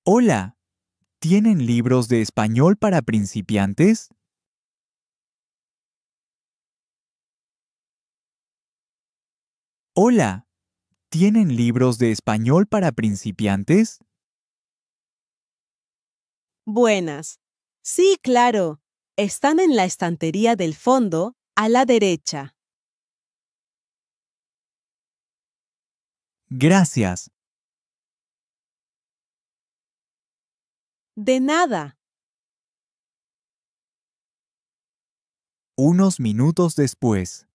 Hola, ¿tienen libros de español para principiantes? Hola, ¿tienen libros de español para principiantes? Buenas. Sí, claro. Están en la estantería del fondo, a la derecha. Gracias. De nada. Unos minutos después.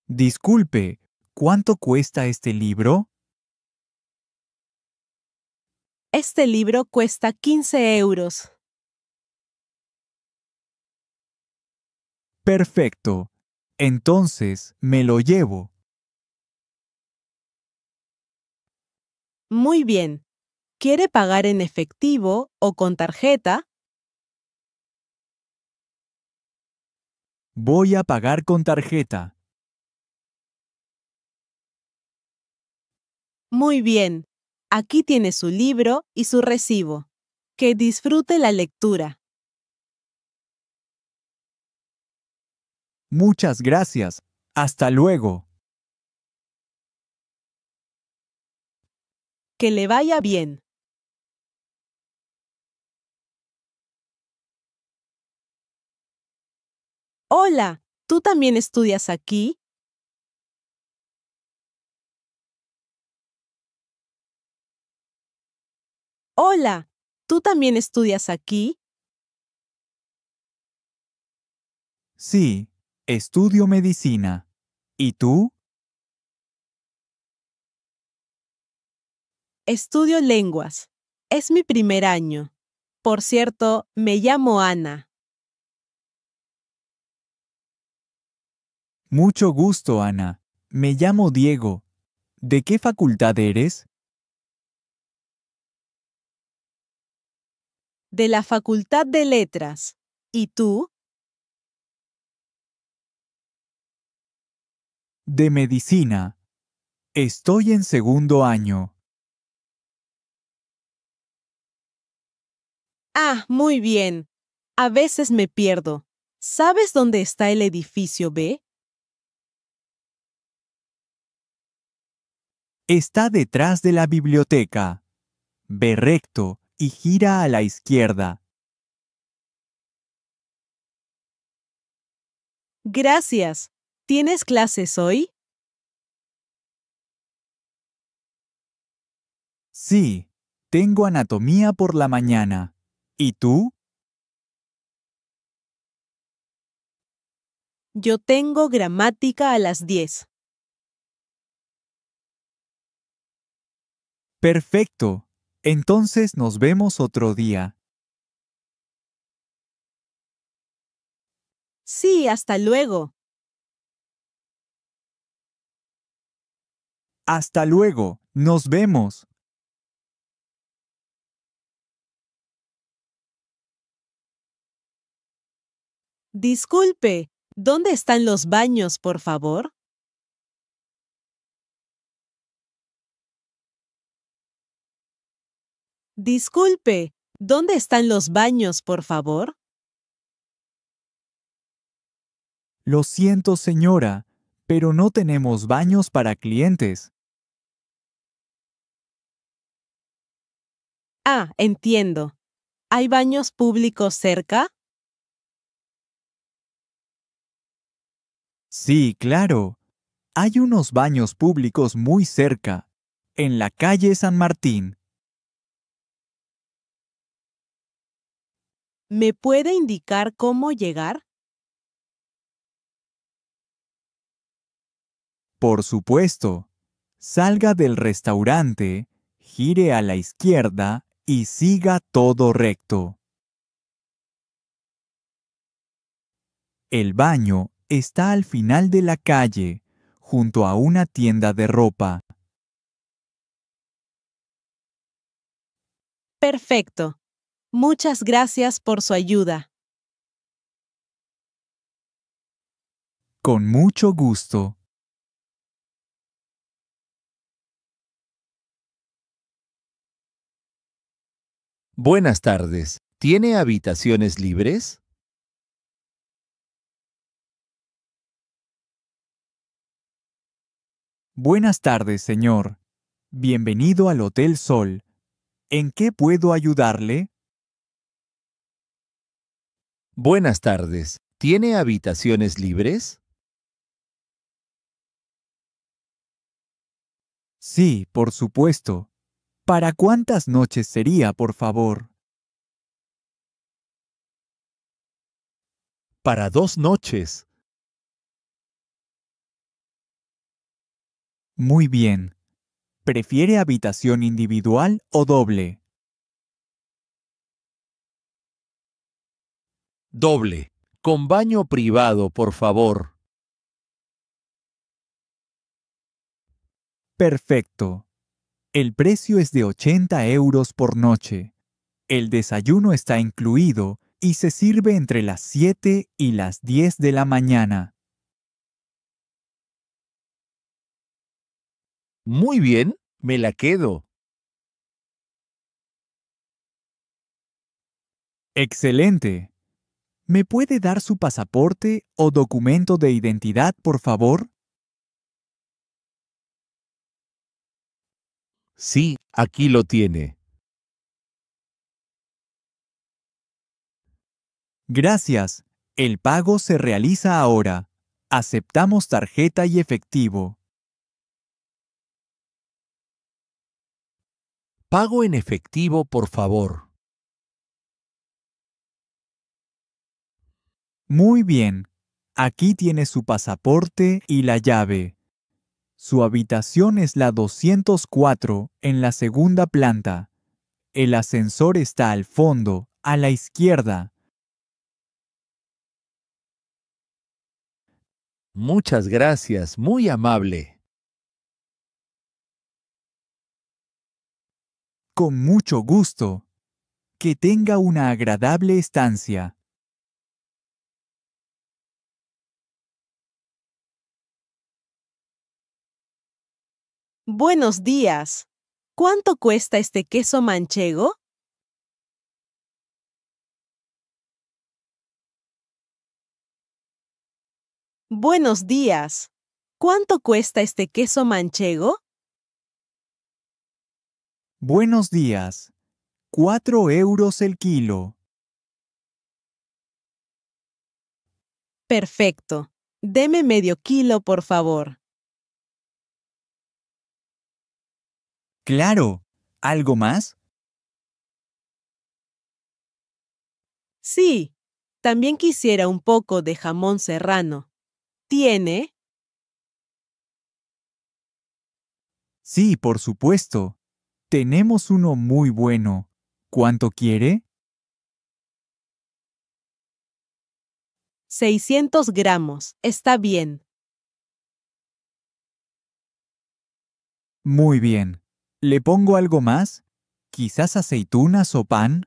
Disculpe, ¿cuánto cuesta este libro? Este libro cuesta 15 euros. Perfecto. Entonces, me lo llevo. Muy bien. ¿Quiere pagar en efectivo o con tarjeta? Voy a pagar con tarjeta. Muy bien. Aquí tiene su libro y su recibo. Que disfrute la lectura. Muchas gracias. Hasta luego. Que le vaya bien. Hola, ¿tú también estudias aquí? Hola, ¿tú también estudias aquí? Sí, estudio medicina. ¿Y tú? Estudio lenguas. Es mi primer año. Por cierto, me llamo Ana. Mucho gusto, Ana. Me llamo Diego. ¿De qué facultad eres? De la Facultad de Letras. ¿Y tú? De medicina. Estoy en segundo año. Ah, muy bien. A veces me pierdo. ¿Sabes dónde está el edificio B? Está detrás de la biblioteca. Ve recto y gira a la izquierda. Gracias. ¿Tienes clases hoy? Sí, tengo anatomía por la mañana. ¿Y tú? Yo tengo gramática a las 10. Perfecto. Entonces nos vemos otro día. Sí, hasta luego. Hasta luego. Nos vemos. Disculpe, ¿dónde están los baños, por favor? Disculpe, ¿dónde están los baños, por favor? Lo siento, señora, pero no tenemos baños para clientes. Ah, entiendo. ¿Hay baños públicos cerca? Sí, claro. Hay unos baños públicos muy cerca, en la calle San Martín. ¿Me puede indicar cómo llegar? Por supuesto. Salga del restaurante, gire a la izquierda y siga todo recto. El baño está al final de la calle, junto a una tienda de ropa. Perfecto. Muchas gracias por su ayuda. Con mucho gusto. Buenas tardes. ¿Tiene habitaciones libres? Buenas tardes, señor. Bienvenido al Hotel Sol. ¿En qué puedo ayudarle? Buenas tardes. ¿Tiene habitaciones libres? Sí, por supuesto. ¿Para cuántas noches sería, por favor? Para 2 noches. Muy bien. ¿Prefiere habitación individual o doble? Doble. Con baño privado, por favor. Perfecto. El precio es de 80 euros por noche. El desayuno está incluido y se sirve entre las 7 y las 10 de la mañana. Muy bien, me la quedo. Excelente. ¿Me puede dar su pasaporte o documento de identidad, por favor? Sí, aquí lo tiene. Gracias. El pago se realiza ahora. Aceptamos tarjeta y efectivo. Pago en efectivo, por favor. Muy bien. Aquí tiene su pasaporte y la llave. Su habitación es la 204 en la segunda planta. El ascensor está al fondo, a la izquierda. Muchas gracias, muy amable. Con mucho gusto. Que tenga una agradable estancia. Buenos días. ¿Cuánto cuesta este queso manchego? Buenos días. ¿Cuánto cuesta este queso manchego? Buenos días. 4 euros el kilo. Perfecto. Deme medio kilo, por favor. Claro. ¿Algo más? Sí. También quisiera un poco de jamón serrano. ¿Tiene? Sí, por supuesto. Tenemos uno muy bueno. ¿Cuánto quiere? 600 gramos. Está bien. Muy bien. ¿Le pongo algo más? ¿Quizás aceitunas o pan?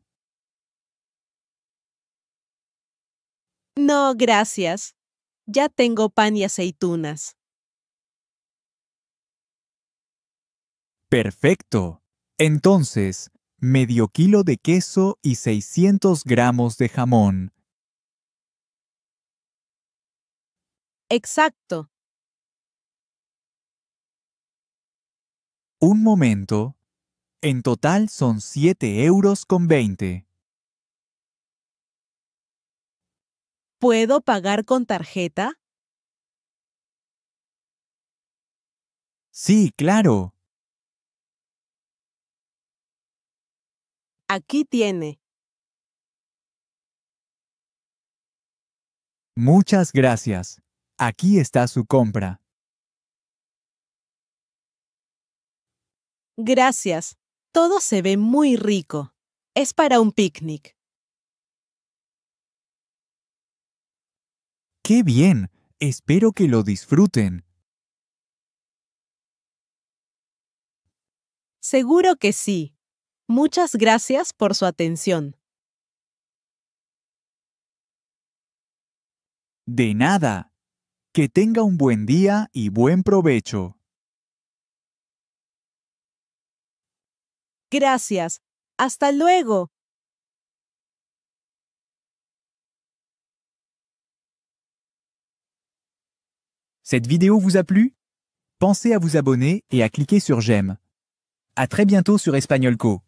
No, gracias. Ya tengo pan y aceitunas. Perfecto. Entonces, medio kilo de queso y 600 gramos de jamón. Exacto. Un momento. En total son 7 euros con 20. ¿Puedo pagar con tarjeta? Sí, claro. Aquí tiene. Muchas gracias. Aquí está su compra. Gracias. Todo se ve muy rico. Es para un picnic. ¡Qué bien! Espero que lo disfruten. Seguro que sí. Muchas gracias por su atención. De nada. Que tenga un buen día y buen provecho. Gracias. Hasta luego. Cette vidéo vous a plu? Pensez à vous abonner et à cliquer sur j'aime. À très bientôt sur Espagnolco.